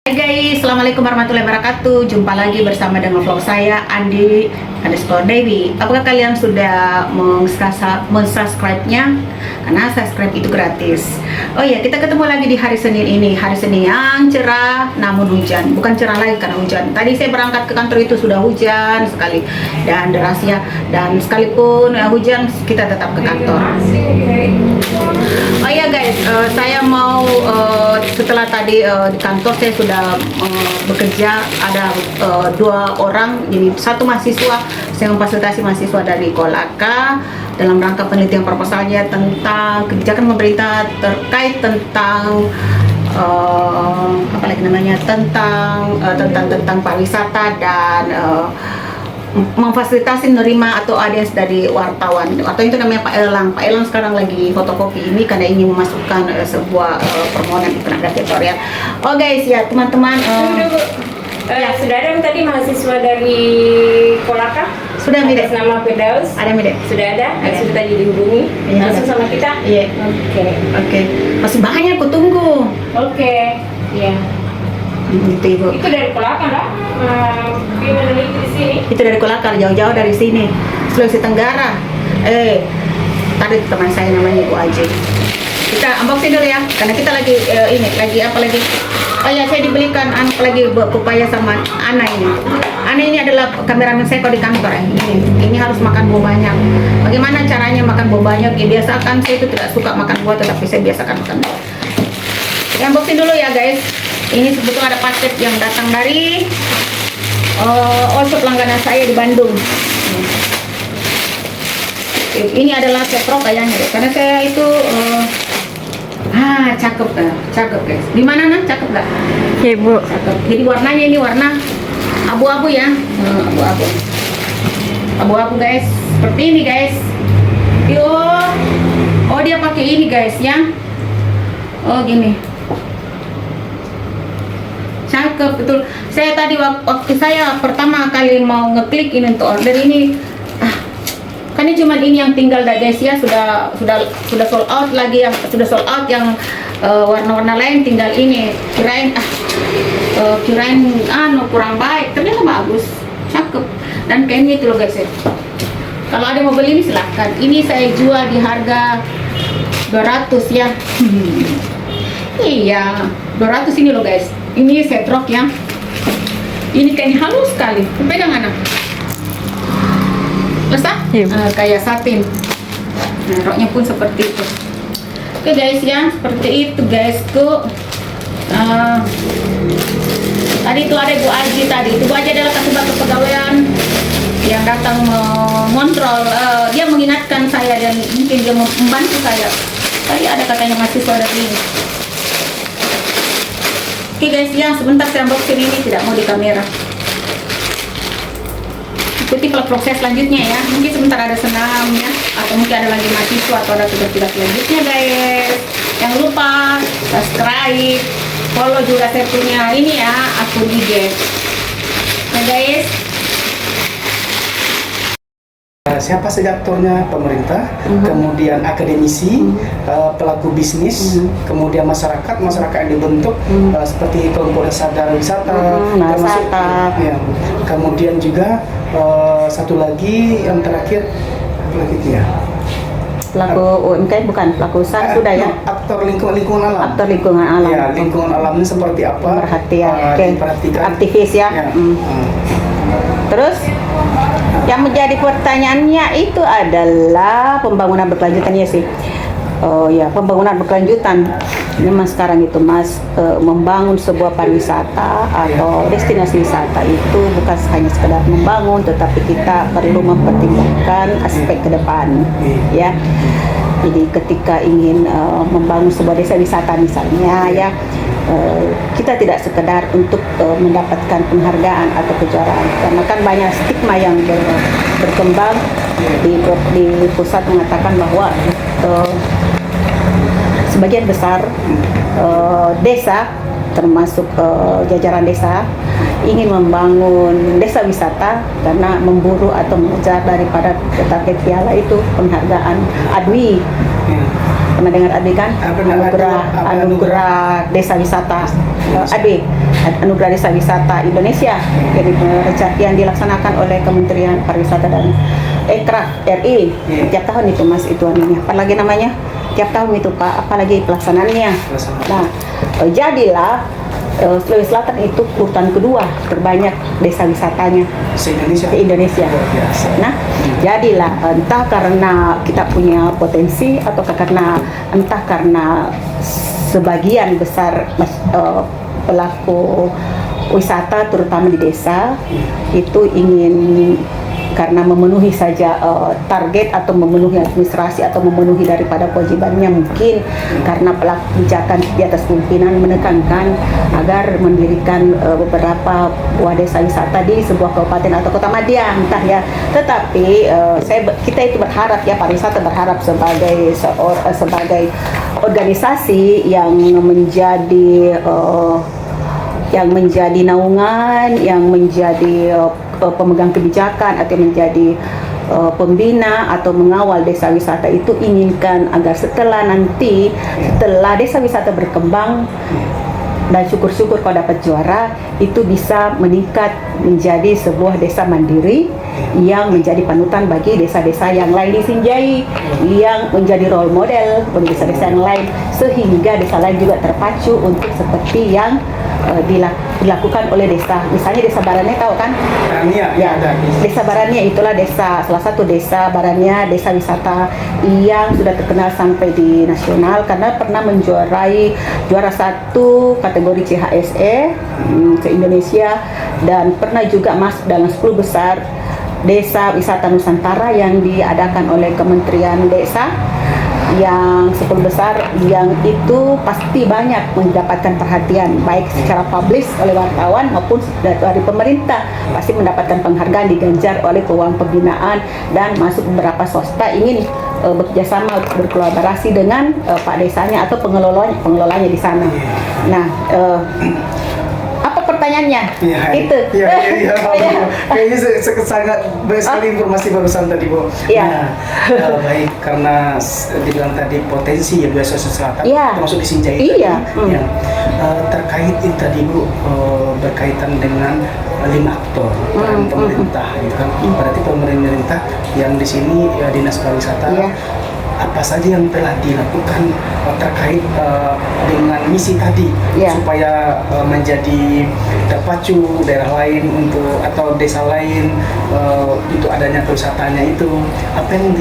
Hai guys, Assalamualaikum warahmatullahi wabarakatuh. Jumpa lagi bersama dengan vlog saya Andi underscore Dewi. Apakah kalian sudah mensubscribe-nya? Karena subscribe itu gratis. Oh iya, kita ketemu lagi di hari Senin ini. Hari Senin yang cerah namun hujan. Bukan cerah lagi karena hujan. Tadi saya berangkat ke kantor itu sudah hujan sekali dan derasnya. Dan sekalipun hujan, kita tetap ke kantor. Oh iya guys, saya mau setelah tadi di kantor saya sudah bekerja, ada 2 orang, jadi satu mahasiswa, saya memfasilitasi mahasiswa dari Kolaka dalam rangka penelitian proposalnya tentang kebijakan pemerintah terkait tentang apa lagi namanya, tentang pariwisata dan memfasilitasi nerima atau audiens dari wartawan, atau itu namanya Pak Elang. Pak Elang sekarang lagi fotokopi ini karena ingin memasukkan sebuah permohonan investor ya. Oh guys ya teman-teman, ya, sudah ada tadi mahasiswa dari Kolaka? Sudah Mide. Atas nama Firdaus? Ada Mide. Sudah ada? Ada. Sudah tadi dihubungi? Iya, Langsung ada. sama kita? Iya. Oke. Masih banyak aku tunggu. Oke. Iya. Gitu Ibu. Itu dari Kolaka, Mbak? Gimana nih di sini? Itu dari Kolaka, jauh-jauh dari sini, Sulawesi Tenggara. Tadi teman saya namanya Ibu Aji. Kita unboxing dulu ya, karena kita lagi oh ya, saya dibelikan lagi pepaya sama Ana ini. Ana ini adalah kameramen saya kalau di kantor ya. Ini harus makan buah banyak. Bagaimana caranya makan buah banyak? Ya biasakan, saya itu tidak suka makan buah, tetapi saya biasakan makan buah. Ya, unboxing dulu ya guys. Ini sebetulnya ada paket yang datang dari also pelangganan saya di Bandung. Ini adalah Petro kayaknya deh, karena saya itu cakep guys. Di mana nah, cakep nggak? Iya Bu. Cakep. Jadi warnanya ini warna abu-abu ya, abu-abu guys. Seperti ini guys. Oh dia pakai ini guys ya. Oh gini. Cakep betul. Saya tadi waktu saya pertama kali mau ngeklik ini untuk order ini, kan ini cuma ini yang tinggal dah guys ya, sudah sold out lagi, yang sudah sold out yang warna-warna lain tinggal ini. Kirain kurang baik, ternyata bagus, cakep. Dan kayaknya itu loh guys ya. Kalau ada mau beli ini silahkan. Ini saya jual di harga 200 ya. Iya, 200 ini loh guys. Ini set rok ya. Ini kayaknya halus sekali. Pegang anak. Lesah? Iya. Kayak satin. Nah, roknya pun seperti itu. Oke guys ya, seperti itu guys tuh. Tadi itu ada Ibu Aji tadi. Ibu Aji adalah kasubag kepegawaian yang datang mengontrol. Dia mengingatkan saya dan mungkin dia membantu saya. Tadi ada katanya mahasiswa dari ini. Oke guys ya, sebentar saya unboxing ini, tidak mau di kamera. Ikuti proses selanjutnya ya. Mungkin sebentar ada senamnya, atau mungkin ada lagi mahasiswa atau ada tugas-tugas selanjutnya guys. Jangan lupa subscribe, follow juga saya punya ini ya, akun IG. Nah guys, siapa saja aktornya? Pemerintah, kemudian akademisi, pelaku bisnis, kemudian masyarakat yang dibentuk seperti kelompok sadar wisata, termasuk ya. Kemudian juga satu lagi yang terakhir apa lagi ya? pelaku UMKM bukan pelaku usaha sudah ya. Aktor lingkungan alam. Aktor lingkungan alam. Ya, lingkungan alamnya seperti apa? Perhatian, diperhatikan. aktivis ya. Terus yang menjadi pertanyaannya itu adalah pembangunan berkelanjutan ya sih. Oh ya, pembangunan berkelanjutan. Memang sekarang itu Mas, membangun sebuah pariwisata atau destinasi wisata itu bukan hanya sekedar membangun, tetapi kita perlu mempertimbangkan aspek ke depan ya. Jadi ketika ingin membangun sebuah desa wisata misalnya ya, kita tidak sekedar untuk mendapatkan penghargaan atau kejuaraan, karena kan banyak stigma yang berkembang di pusat mengatakan bahwa sebagian besar desa termasuk jajaran desa ingin membangun desa wisata karena memburu atau mengejar daripada target piala itu penghargaan ADWI. Pernah dengar AD kan? Pernah. Anugerah Desa Wisata AD, Anugerah Desa Wisata Indonesia yang dilaksanakan oleh Kementerian Pariwisata dan Ekraf RI. Tiap tahun itu Mas itu anunya. Apalagi namanya? Tiap tahun itu Pak, apalagi pelaksanaannya. Nah, jadilah Sulawesi Selatan itu urutan kedua terbanyak desa wisatanya se-Indonesia. Nah, jadilah entah karena kita punya potensi atau entah karena sebagian besar pelaku wisata terutama di desa itu ingin karena memenuhi saja target atau memenuhi administrasi atau memenuhi daripada kewajibannya, mungkin karena pelaku kebijakan di atas pimpinan menekankan agar mendirikan beberapa buah desa wisata di sebuah kabupaten atau kota madya, entah ya. Tetapi kita itu berharap ya, pariwisata berharap sebagai organisasi yang menjadi naungan, yang menjadi pemegang kebijakan atau menjadi pembina atau mengawal desa wisata itu, inginkan agar setelah desa wisata berkembang dan syukur-syukur kalau dapat juara, itu bisa meningkat menjadi sebuah desa mandiri yang menjadi panutan bagi desa-desa yang lain di Sinjai, yang menjadi role model bagi desa-desa yang lain, sehingga desa lain juga terpacu untuk seperti yang dilakukan oleh desa. Misalnya desa Barania, tahu kan? Ya, desa Barania itulah salah satu desa Barania, desa wisata yang sudah terkenal sampai di nasional karena pernah juara 1 kategori CHSE se-Indonesia, dan pernah juga masuk dalam 10 besar desa wisata Nusantara yang diadakan oleh Kementerian Desa, yang 10 besar yang itu pasti banyak mendapatkan perhatian baik secara publis oleh wartawan maupun dari pemerintah, pasti mendapatkan penghargaan, diganjar oleh keuangan pembinaan, dan masuk beberapa swasta ingin bekerjasama berkolaborasi dengan Pak Desanya atau pengelolanya di sana. Nah, apa pertanyaannya? Itu. Kayaknya sangat banyak sekali informasi barusan tadi, Bu. Baik, karena dibilang tadi potensi ya Bu Sulawesi Selatan, termasuk di Sinjai tadi. Terkait itu tadi Bu, berkaitan dengan 5 aktor peran pemerintah, gitu kan? Berarti pemerintah yang di sini Dinas Pariwisata. Apa saja yang telah dilakukan terkait dengan misi tadi supaya menjadi terpacu daerah lain atau desa lain untuk adanya pariwisatanya itu, apa yang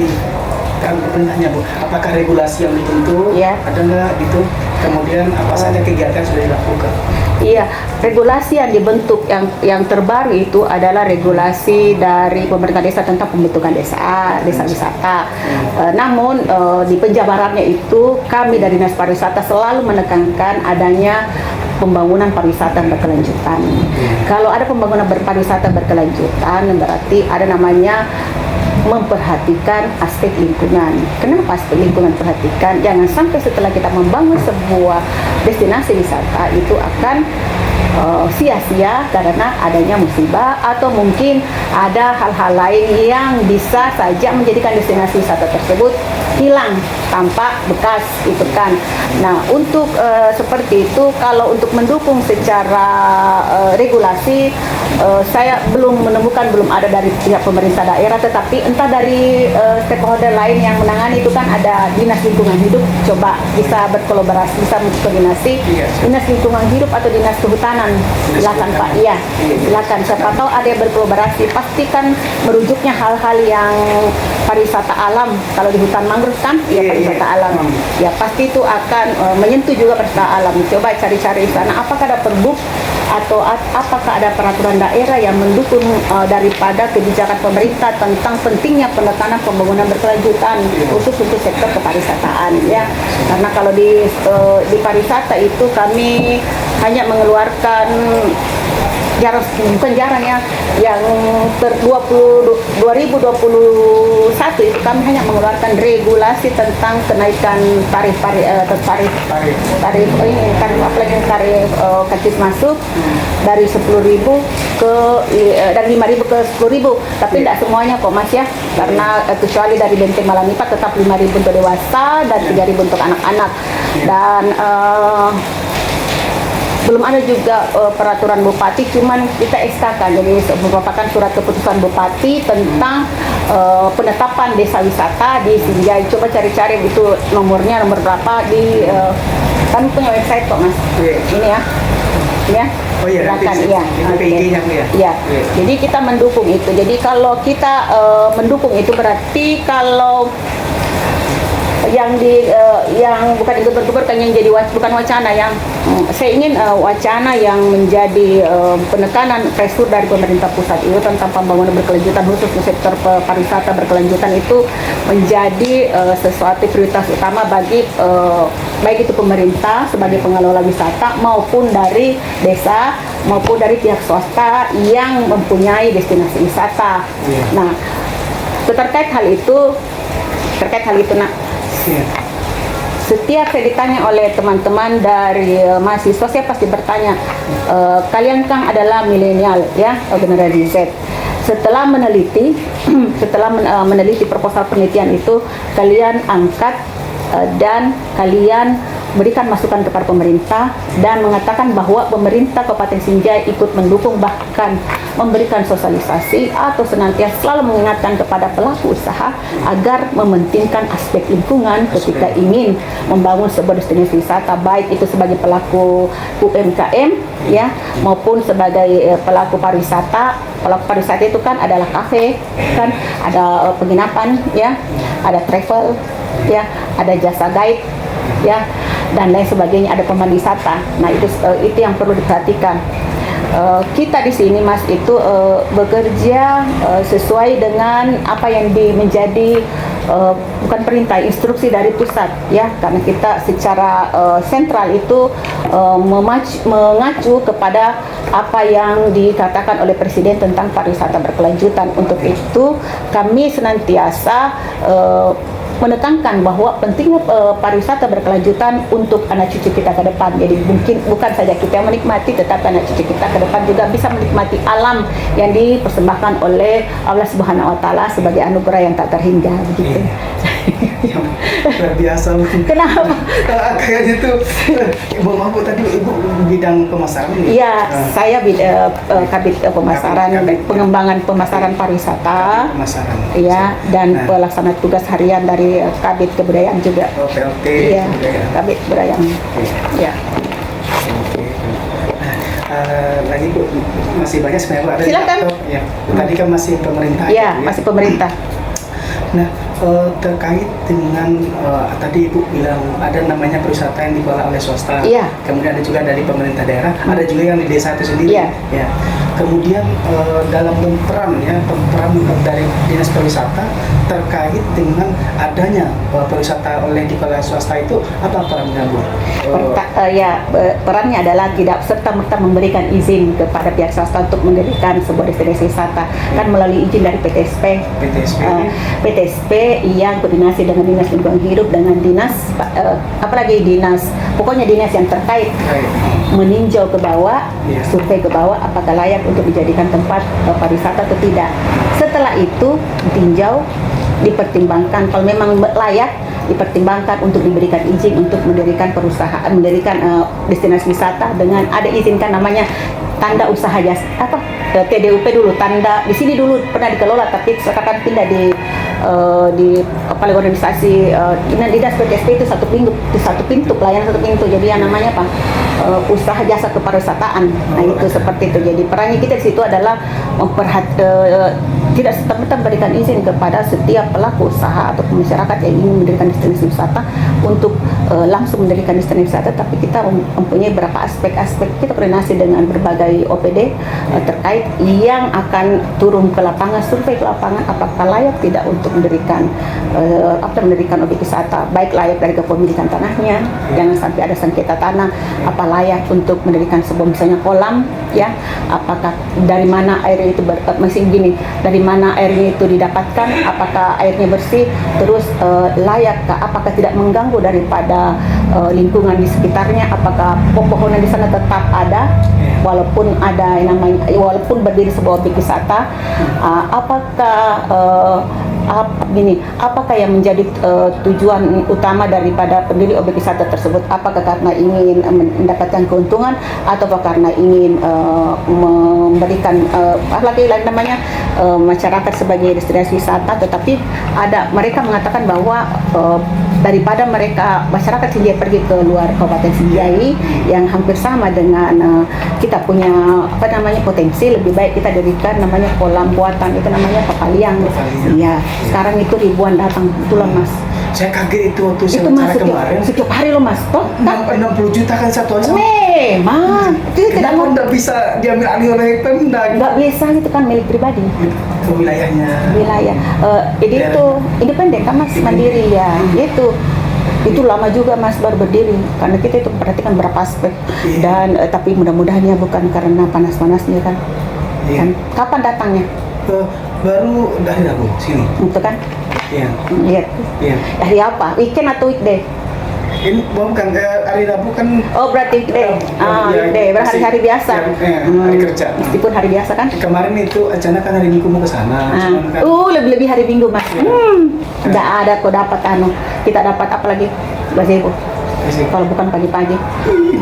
pemerintahnya Bu? Apakah regulasi yang dibentuk? Ada nggak gitu? Kemudian apa saja kegiatan yang sudah dilakukan? Iya, regulasi yang dibentuk yang terbaru itu adalah regulasi dari pemerintah desa tentang pembentukan desa wisata. Namun di penjabarannya itu kami dari Dinas Pariwisata selalu menekankan adanya pembangunan pariwisata berkelanjutan. Kalau ada pembangunan pariwisata berkelanjutan, berarti ada namanya memperhatikan aspek lingkungan. Kenapa aspek lingkungan perhatikan? Jangan sampai setelah kita membangun sebuah destinasi wisata itu akan sia-sia karena adanya musibah atau mungkin ada hal-hal lain yang bisa saja menjadikan destinasi wisata tersebut hilang tanpa bekas itu kan. Nah, untuk seperti itu, kalau untuk mendukung secara regulasi, saya belum ada dari pihak pemerintah daerah, tetapi entah dari stakeholder lain yang menangani itu kan ada Dinas Lingkungan Hidup, coba bisa berkolaborasi, bisa koordinasi Dinas Lingkungan Hidup atau Dinas Kehutanan, silakan Pak. Iya, silakan. Siapa tahu ada yang berkolaborasi, pastikan merujuknya hal-hal yang pariwisata alam. Kalau di hutan mangrove kan pariwisata alam, ya pasti itu akan menyentuh juga pariwisata alam. Coba cari-cari di sana apakah ada perbuk atau apakah ada peraturan daerah yang mendukung daripada kebijakan pemerintah tentang pentingnya penekanan pembangunan berkelanjutan khusus untuk sektor kepariwisataan, ya. Karena kalau di pariwisata itu kami hanya mengeluarkan bukan jarang ya, yang 2021 itu kami hanya mengeluarkan regulasi tentang kenaikan tarif ini tarif karcis masuk dari 10.000 ke dari 5.000 ke 10.000, tapi tidak semuanya kok Mas ya, karena kecuali dari Benteng Malam Lipat tetap 5.000 untuk dewasa dan 3.000 untuk anak-anak, dan belum ada juga peraturan bupati, cuman kita SK-kan, jadi merupakan surat keputusan bupati tentang penetapan desa wisata di Sinjai. Coba cari-cari itu nomor berapa di kami punya website kok Mas. Ini ya. Oh iya, silakan nanti ya. PG-nya ya. Ya. Jadi kita mendukung itu. Jadi kalau kita mendukung itu berarti kalau yang bukan digeber-geber kan, yang jadi bukan wacana, yang saya ingin wacana yang menjadi penekanan pressure dari pemerintah pusat itu tentang pembangunan berkelanjutan khusus di sektor pariwisata berkelanjutan itu menjadi sesuatu prioritas utama bagi baik itu pemerintah sebagai pengelola wisata maupun dari desa maupun dari pihak swasta yang mempunyai destinasi wisata. Nah, terkait hal itu nak, setiap saya ditanya oleh teman-teman dari mahasiswa, saya pasti bertanya, kalian kan adalah milenial ya, generasi Z. Setelah meneliti meneliti proposal penelitian itu, kalian angkat dan kalian berikan masukan kepada pemerintah dan mengatakan bahwa pemerintah Kabupaten Sinjai ikut mendukung, bahkan memberikan sosialisasi atau senantiasa selalu mengingatkan kepada pelaku usaha agar mementingkan aspek lingkungan ketika ingin membangun sebuah destinasi wisata, baik itu sebagai pelaku UMKM ya maupun sebagai pelaku pariwisata. Pelaku pariwisata itu kan adalah kafe, kan ada penginapan ya, ada travel ya, ada jasa guide ya, dan lain sebagainya, ada pemandu wisata. Nah, itu yang perlu diperhatikan. Kita di sini Mas itu bekerja sesuai dengan apa yang menjadi bukan perintah, instruksi dari pusat ya, karena kita secara sentral itu mengacu kepada apa yang dikatakan oleh Presiden tentang pariwisata berkelanjutan. Untuk itu kami senantiasa menekankan bahwa pentingnya pariwisata berkelanjutan untuk anak cucu kita ke depan. Jadi mungkin bukan saja kita yang menikmati, tetapi anak cucu kita ke depan juga bisa menikmati alam yang dipersembahkan oleh Allah Subhanahu wa taala sebagai anugerah yang tak terhingga begitu. Luar biasa. Kenapa? Kayaknya tuh Ibu Mahfud tadi Ibu bidang pemasaran. Iya, saya kabit pemasaran, pengembangan pemasaran pariwisata. Pemasaran. Iya, dan pelaksana tugas harian dari kabit kebudayaan juga. PLT. Iya, kabit kebudayaan. Iya. Lagi Bu, masih banyak sebenarnya Bu, ada. Silakan. Ya. Tadi kan masih pemerintah. Iya, masih pemerintah. Nah, terkait dengan tadi Ibu bilang ada namanya pariwisata yang dikelola oleh swasta. Iya. Kemudian ada juga dari pemerintah daerah, ada juga yang di desa itu sendiri. Iya. Ya. Kemudian dalam peran dari dinas pariwisata terkait dengan adanya pariwisata oleh dikelola swasta itu apa perannya Bu? Perannya adalah tidak serta-merta memberikan izin kepada pihak swasta untuk mendirikan sebuah destinasi wisata, kan melalui izin dari PTSP. PTSP yang koordinasi dengan dinas lingkungan hidup, dengan dinas apalagi pokoknya dinas yang terkait meninjau ke bawah, survei ke bawah apakah layak untuk dijadikan tempat pariwisata atau tidak. Setelah itu ditinjau, dipertimbangkan, kalau memang layak dipertimbangkan untuk diberikan izin untuk mendirikan perusahaan, mendirikan destinasi wisata dengan ada izinkan namanya tanda usaha jasa TDUP dulu, tanda di sini dulu pernah dikelola tapi sekarang pindah di organisasi dinas PTSP itu satu pintu pelayanan satu pintu, jadi yang namanya apa usaha jasa kepariwisataan. Nah itu seperti itu. Jadi perannya kita di situ adalah tidak serta-merta memberikan izin kepada setiap pelaku usaha atau masyarakat yang ingin mendirikan destinasi wisata untuk langsung mendirikan destinasi wisata, tapi kita mempunyai beberapa aspek-aspek. Kita koordinasi dengan berbagai OPD terkait baik yang akan turun ke lapangan, survei ke lapangan apakah layak tidak untuk mendirikan objek wisata, baik layak dari kepemilikan tanahnya, jangan sampai ada sengketa tanah, apa layak untuk mendirikan sebuah misalnya kolam, ya, apakah dari mana airnya itu masih gini, dari mana airnya itu didapatkan, apakah airnya bersih, terus layakkah, apakah tidak mengganggu daripada lingkungan di sekitarnya, apakah pepohonan di sana tetap ada walaupun ada yang namanya, walaupun berdiri sebuah objek wisata, apakah apakah yang menjadi tujuan utama daripada pendiri objek wisata tersebut, apakah karena ingin mendapatkan keuntungan atau karena ingin memberikan lagi namanya masyarakat sebagai destinasi wisata, tetapi ada mereka mengatakan bahwa daripada mereka masyarakat Sinjai pergi ke luar Kabupaten Sinjai yang hampir sama dengan kita punya potensi, lebih baik kita dirikan namanya kolam buatan, itu namanya Papaliang. Iya, sekarang itu ribuan datang, itulah Mas. Saya kaget itu waktu saya Itu Mas bicara kemarin. setiap hari loh Mas. Toh, 60 juta kan satu hari. Memang. Itu tidak Kenapa nggak bisa diambil alih oleh Pemda? nggak bisa, itu kan milik pribadi. Ke wilayahnya. Wilayah. Jadi Daerah. itu independen kan Mas, mandiri ya. Itu lama juga Mas baru berdiri, karena kita itu perhatikan berapa aspek. Dan tapi mudah-mudahan ya bukan karena panas-panasnya kan. Iya. Kan kapan datangnya? Baru dari Rabu sini. Itu kan? Iya. Lihat. Iya. Hari apa? Weekend atau weekday? Ini bukan hari Rabu kan. Oh, berarti weekday. Weekday, berhari-hari biasa. Hari kerja. Meskipun hari biasa kan? Kemarin itu acara kan hari Minggu mau ke sana. cuman kan- Lebih-lebih hari Minggu Mas. Nggak ada kok dapat kita dapat apa lagi? Gazebo. Kalau bukan pagi-pagi.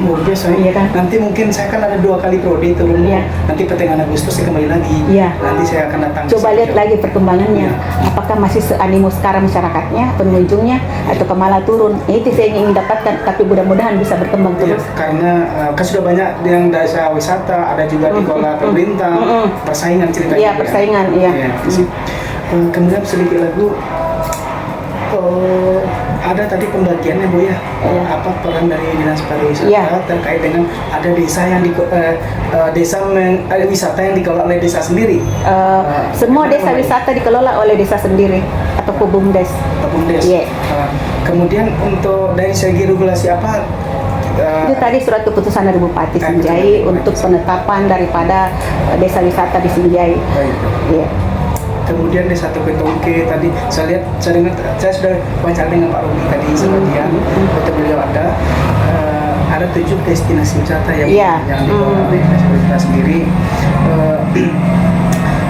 Luar biasa. Iya kan? Nanti mungkin saya kan ada 2 kali prodi turun. Iya. Nanti pertengahan Agustus saya kembali lagi. Iya. Nanti saya akan datang. Coba lihat lagi perkembangannya. Iya. Apakah masih seanimo sekarang masyarakatnya, pengunjungnya, atau malah turun? Itu saya ingin dapatkan, tapi mudah-mudahan bisa berkembang Iya, terus. karena kan sudah banyak yang desa wisata, ada juga dikelola pemerintah, persaingan ceritanya. Iya, persaingan, iya. Kemudian sedikit lagu, ada tadi pembagiannya Bu ya, apa peran dari dinas pariwisata Iya. terkait dengan ada desa yang wisata yang dikelola oleh desa sendiri. Semua desa wisata dikelola oleh desa sendiri atau Bumdes. Bumdes. Iya. Kemudian untuk dari segi regulasi apa? Itu tadi surat keputusan dari Bupati Sinjai untuk penetapan daripada desa wisata di Sinjai. Baik. Iya. Kemudian desa Toketongke tadi saya sudah wawancara dengan Pak Robi tadi sebagian, kata beliau ada 7 destinasi wisata yang dikelola oleh dinas pariwisata sendiri.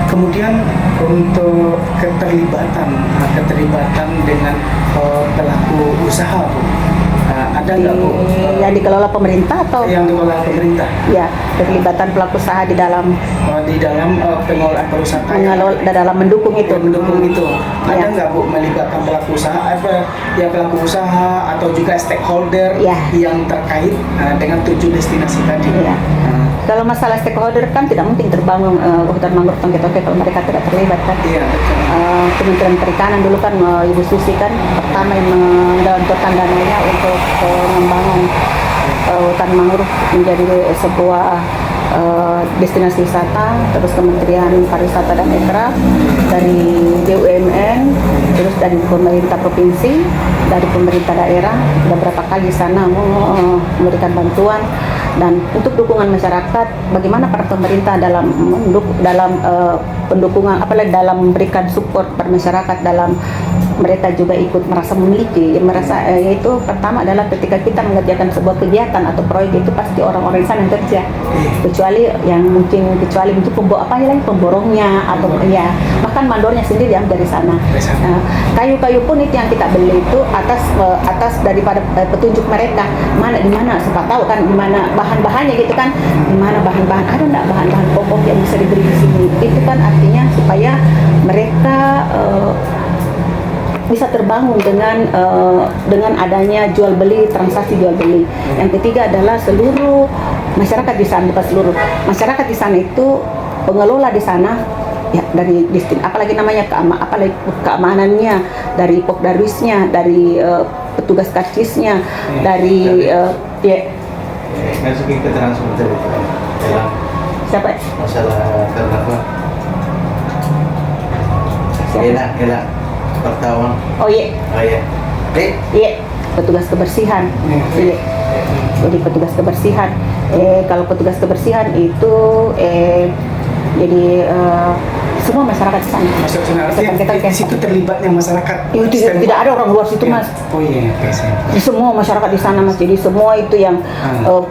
Kemudian untuk keterlibatan dengan pelaku usaha Bu, ada nggak Bu? Yang dikelola pemerintah atau? Yang dikelola pemerintah. Ya, keterlibatan pelaku usaha di dalam pengelolaan pariwisata. dalam mendukung itu. Mendukung itu. Ada Ya. nggak Bu melibatkan pelaku usaha pelaku usaha atau juga stakeholder Ya. yang terkait dengan 7 destinasi tadi? Ya. Kalau masalah stakeholder kan tidak mungkin terbangun hutan mangrove Tongke-Tongke kalau mereka tidak terlibat kan. Iya, betul. Kementerian Perikanan dulu kan Ibu Susi kan pertama yang menggelontorkan dananya untuk pengembangan hutan mangrove menjadi sebuah destinasi wisata, terus Kementerian Pariwisata dan Ekraf, dari BUMN, terus dari pemerintah provinsi, dari pemerintah daerah, beberapa kali di sana memberikan bantuan. Dan untuk dukungan masyarakat, bagaimana para pemerintah dalam pendukungan, apalagi dalam memberikan support pada masyarakat, dalam mereka juga ikut merasa memiliki, yaitu pertama adalah ketika kita mengerjakan sebuah kegiatan atau proyek itu pasti orang-orang sana yang kerja, kecuali untuk pemborongnya atau ya bahkan mandornya sendiri yang dari sana. Kayu-kayu pun itu yang kita beli itu atas daripada petunjuk mereka, di mana siapa tahu kan di mana bahan-bahannya gitu kan, di mana bahan-bahan, ada enggak bahan-bahan pokok yang bisa diberi di sini. Itu kan artinya supaya mereka bisa terbangun dengan adanya jual beli, transaksi jual beli. Yang ketiga adalah seluruh masyarakat di sana, bukan seluruh masyarakat di sana itu pengelola di sana ya, dari apalagi namanya apalagi keamanannya, dari Pokdarwisnya, dari petugas karcisnya, dari masukin keterangan sebentar dalam siapa? masalah Enak wartawan. Oh iya, Oh iya. iya, petugas kebersihan. Iya. Jadi petugas kebersihan. Kalau petugas kebersihan itu jadi semua masyarakat di sana. Maksudnya di situ terlibatnya masyarakat. Tidak ada orang luar situ, Ya. Mas. Oh iya, oke. Jadi semua masyarakat di sana, Mas. Jadi semua itu yang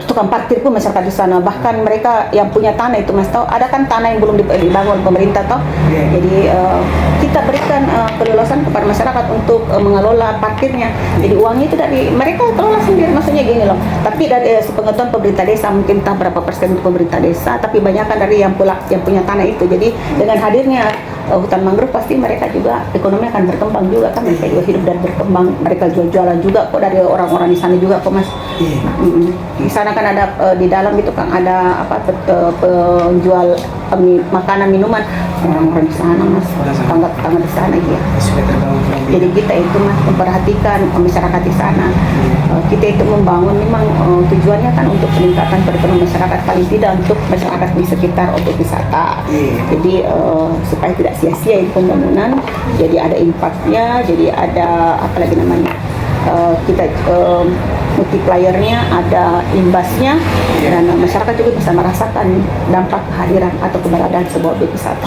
tukang parkir pun masyarakat di sana. Bahkan mereka yang punya tanah itu, Mas, tahu ada kan tanah yang belum dibangun pemerintah, toh. Yeah. Jadi kita berikan keleluasan kepada masyarakat untuk mengelola parkirnya. Jadi uangnya itu dari mereka kelola sendiri. Maksudnya gini loh. Tapi dari sepengetahuan pemerintah desa mungkin entah berapa persen untuk pemerintah desa, tapi banyak kan dari yang punya tanah itu. Jadi dengan hadirnya hutan mangrove pasti mereka juga ekonomi akan berkembang juga kan, mereka juga hidup dan berkembang, mereka jual-jualan juga kok dari orang-orang di sana juga kok, Mas. Di sana kan ada di dalam itu kan ada penjual makanan minuman orang-orang di sana, Mas, tetangga di sana gitu ya. Sudah terbangun. Jadi kita itu, Mas, memperhatikan masyarakat di sana. Kita itu membangun memang tujuannya kan untuk peningkatan perekonomian masyarakat, paling tidak untuk masyarakat di sekitar objek wisata. Jadi supaya tidak sia-sia itu pembangunan, jadi ada impactnya, jadi ada apa lagi namanya, kita multipliernya, ada imbasnya, dan masyarakat juga bisa merasakan dampak kehadiran atau keberadaan sebuah objek wisata.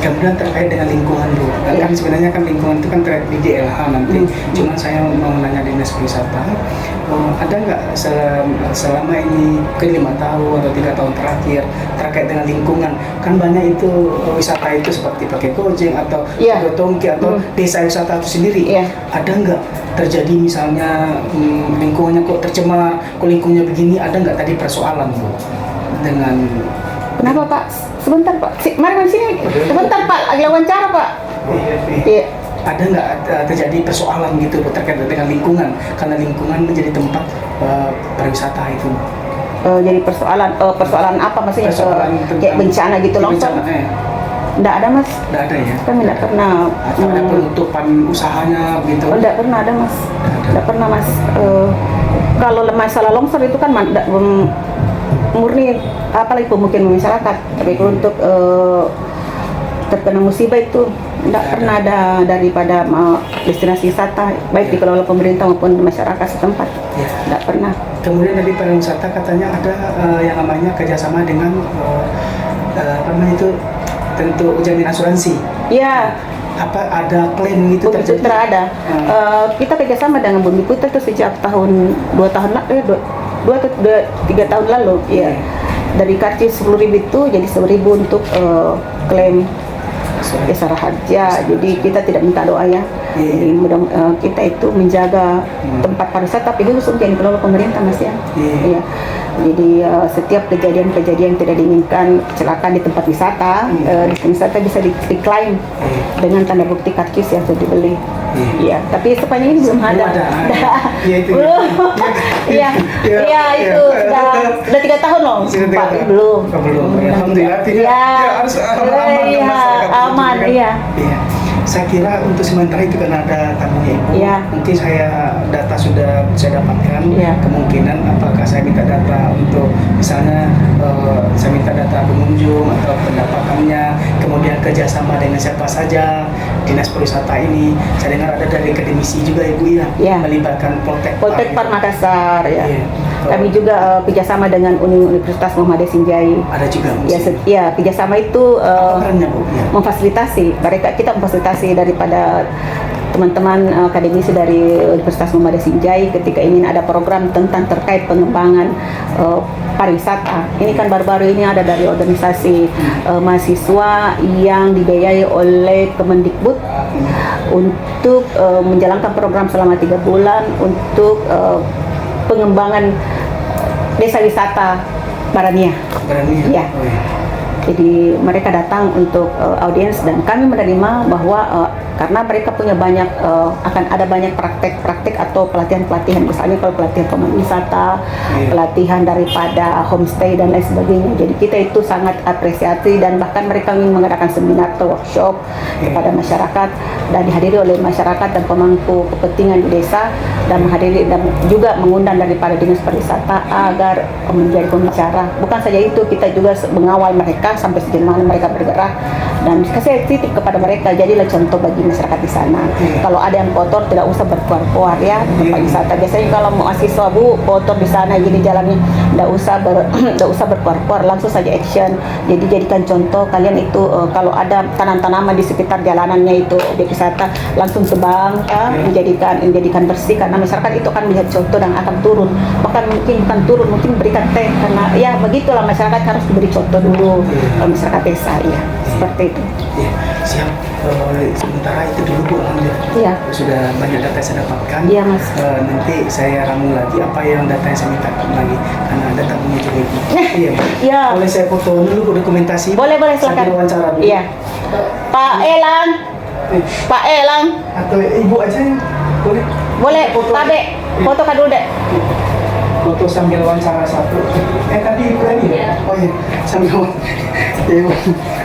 Kemudian terkait dengan lingkungan, Bu. Kan sebenarnya kan lingkungan itu kan terkait di DLH nanti. Cuman saya mau nanya dinas pariwisata, ada nggak selama ini ke 5 tahun atau 3 tahun terakhir terkait dengan lingkungan? Kan banyak itu wisata itu seperti pakai Gojek atau Tongki atau desa wisata itu sendiri. Ada nggak terjadi misalnya lingkungannya kok tercemar, kok lingkungannya begini, ada nggak tadi persoalan, Bu, dengan Kenapa, Pak? Sebentar, Pak. Mari sini. Sebentar, Pak. Lagi wawancara, Pak. Iya. Ada nggak terjadi persoalan gitu terkait dengan lingkungan, karena lingkungan menjadi tempat pariwisata itu? Jadi persoalan apa maksudnya? Kayak bencana gitu, longsor? Nggak ada, Mas. Nggak ada ya? Kami nggak pernah. Atau ada penutupan usahanya gitu? Nggak pernah ada, Mas. Nggak pernah, Mas. Kalau masalah longsor itu kan murni apalagi pemukiman masyarakat, tapi kalau untuk terkena musibah itu tidak pernah ada daripada destinasi wisata baik dikelola pemerintah maupun masyarakat setempat, tidak pernah. Kemudian dari pariwisata katanya ada yang namanya kerjasama dengan apa namanya itu, tentu jaminan asuransi. Iya. Apa ada klaim itu terjadi? Ada. Kita kerjasama dengan Bumi Putra itu sejak tahun 2 atau 3 tahun lalu, ya. Dari karcis 10.000 itu jadi 1.000 untuk klaim jasa harja. Jadi kita tidak minta doa ya. Jadi kita itu menjaga tempat pariwisata, tapi khusus yang dikelola pemerintah, Mas ya. Iya. Jadi setiap kejadian-kejadian tidak diinginkan, kecelakaan di tempat wisata, wisata bisa diklaim dengan tanda bukti karcis yang sudah dibeli. Iya, tapi sepanjang ini belum ada. Belum. Iya, itu sudah 3 tahun loh. Pak, belum. Alhamdulillah. Harus aman. Iya. Saya kira untuk sementara itu kan ada tamunya Ibu. Mungkin data sudah saya dapatkan. Kemungkinan apakah saya minta data untuk misalnya saya minta data pengunjung atau pendapatannya, kemudian kerjasama dengan siapa saja dinas pariwisata ini. Saya dengar ada dari akademisi juga Ibu ya, melibatkan Poltekpar Makassar ya. Kami juga kerjasama dengan Universitas Muhammadiyah Sinjai. Ada juga. Ya, kerjasama itu perannya, Bu? memfasilitasi. Kita memfasilitasi daripada teman-teman akademisi dari Universitas Muhammadiyah Sinjai ketika ingin ada program tentang terkait pengembangan pariwisata. Ini kan baru-baru ini ada dari organisasi mahasiswa yang dibiayai oleh Kemendikbud untuk menjalankan program selama 3 bulan untuk pengembangan desa wisata Barania. Ya. Jadi mereka datang untuk audiens dan kami menerima bahwa karena mereka punya banyak akan ada banyak praktek-praktek atau pelatihan-pelatihan, misalnya kalau pelatihan pemandu wisata, pelatihan daripada homestay dan lain sebagainya. Jadi kita itu sangat apresiasi, dan bahkan mereka ingin mengadakan seminar atau workshop kepada masyarakat dan dihadiri oleh masyarakat dan pemangku kepentingan di desa, dan menghadiri dan juga mengundang daripada dinas pariwisata agar menjadi pembicara. Bukan saja itu, kita juga mengawal mereka sampai sejauh mana mereka bergerak dan kasih titip kepada mereka, jadilah contoh bagi masyarakat di sana. Kalau ada yang kotor tidak usah berkuar-kuar ya tempat wisata. Biasanya kalau mahasiswa Bu kotor di sana gini jalannya, tidak usah berkuar-kuar, langsung saja action. Jadi jadikan contoh kalian itu kalau ada tanaman-tanaman di sekitar jalanannya itu objek wisata, langsung tebang, menjadikan bersih, karena masyarakat itu akan melihat contoh dan akan turun. Bahkan mungkin bukan turun, mungkin berikan teh, karena ya begitulah masyarakat harus diberi contoh dulu masyarakat desa ya. Seperti itu. Ya, siap. Sementara itu dulu Bu, Iya. sudah banyak data yang saya dapatkan. Iya, Mas. Nanti saya ramu lagi apa yang data yang saya minta lagi, karena data punya juga Ibu. Iya. Iya. Boleh saya foto dulu Bu, dokumentasi? Boleh silakan. Sambil wawancara dulu. Iya. Pak Elang. Pak Elang. Atau Ibu aja yang boleh? Boleh, Foto. Pak Dek. Foto kan dulu, Dek. Foto sambil wawancara satu. Tadi Ibu tadi ya? Oh iya, sambil wawancara. Iya, Bu.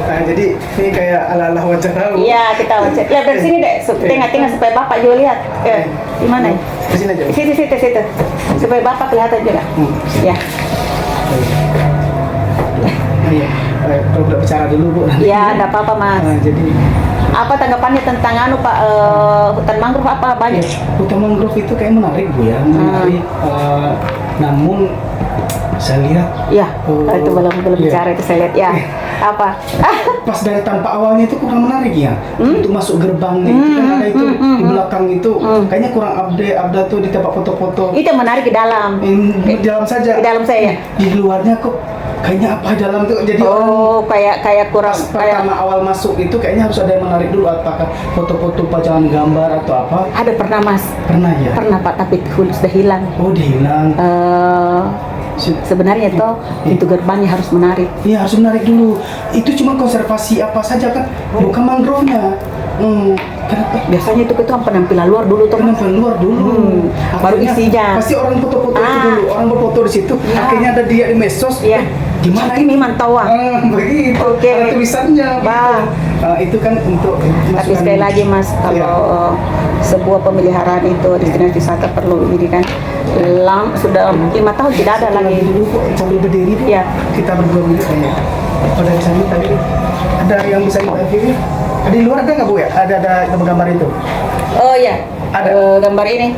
Nah, jadi ini kayak ala-ala wawancara Bu. Iya, kita cek. Lihat dari sini, Dek. Tengah-tengah supaya Bapak juga lihat. Ya, di mana? Di sini aja. Situ. Supaya Bapak kelihatan juga. Ya. Iya. Kalau udah bicara dulu Bu. Ya, enggak apa-apa, Mas. Nah, jadi Apa tanggapannya tentang Pak hutan mangrove apa banyak? hutan mangrove itu kayak menarik Bu ya, menarik. Namun saya lihat Ya, itu belum iya. bicara itu saya lihat ya. Apa? Pas dari tampak awalnya itu kurang menarik ya. Untuk masuk gerbangnya itu kan ada itu di belakang itu kayaknya kurang update tuh di tempat foto-foto. Itu yang menarik di dalam. Di dalam saja. Di dalam saya. Di luarnya kok kayaknya apa dalam tuh jadi kayak kurang pertama awal masuk itu kayaknya harus ada yang menarik dulu, apakah foto-foto pajangan gambar atau apa. Ada pernah Mas? Pernah ya? Pernah Pak, tapi sudah hilang. Oh, dihilang. Sebenarnya toh pintu gerbangnya harus menarik. Iya, harus menarik dulu. Itu cuma konservasi apa saja kan, bukan mangrove-nya. Kenapa? Biasanya itu penampilan luar dulu tuh. Penampilan luar dulu. Baru Akhirnya isinya. Pasti orang foto-foto itu dulu, orang berfoto di situ. Ya. Akhirnya ada dia di medsos. Iya. Gimana ini mantauan? Begitu. Oke. Ada tulisannya. Bah. Itu kan untuk Tapi sekali lagi Mas, kalau sebuah pemeliharaan itu destinasi wisata perlu ini kan. Sudah 5 tahun tidak ada lagi. Dulu sambil berdiri Bu. Iya. Kita berdua dulu kayaknya. Pada di sana tadi ada yang bisa kita review. Di luar ada nggak Bu ya? Ada gambar-gambar itu? Oh ya, Ada. gambar ini.